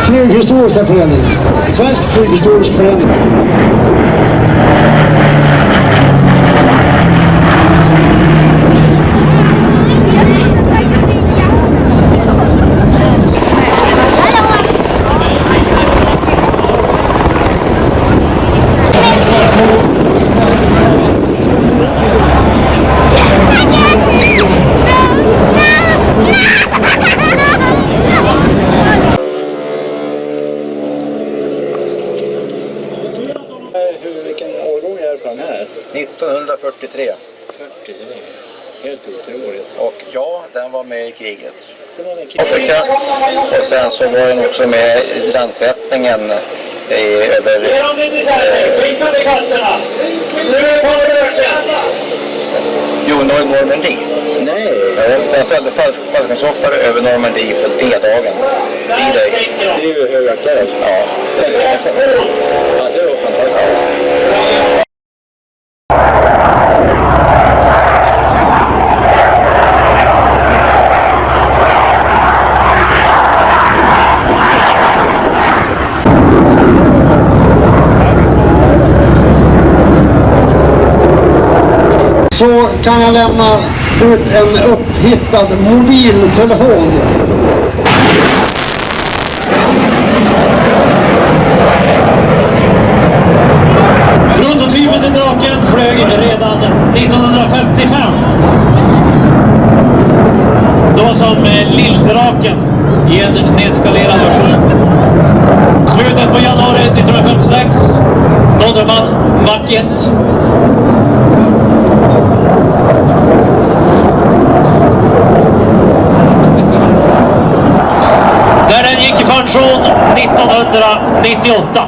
Flyghistoriska förening. Svensk flyghistorisk förening. Vilken årgång är det på den här? 1943. 43. Helt otroligt. Och ja, den var med i kriget. Det var en kille. Afrika. Och sen så var den också med i landsättningen över... Normandie. Nej. Ja, den fällde fallskärmshoppare över Normandie på D-dagen. D-Day. Det är ju högaktuellt. Ja. Ja, det var fantastiskt. Så kan jag lämna ut en upphittad mobiltelefon. Prototypen till Draken flög redan 1955. Då som Lilldraken i en nedskalerad version. Slutet på januari 1956 nådde man Mach 1. Där den gick i pension 1998.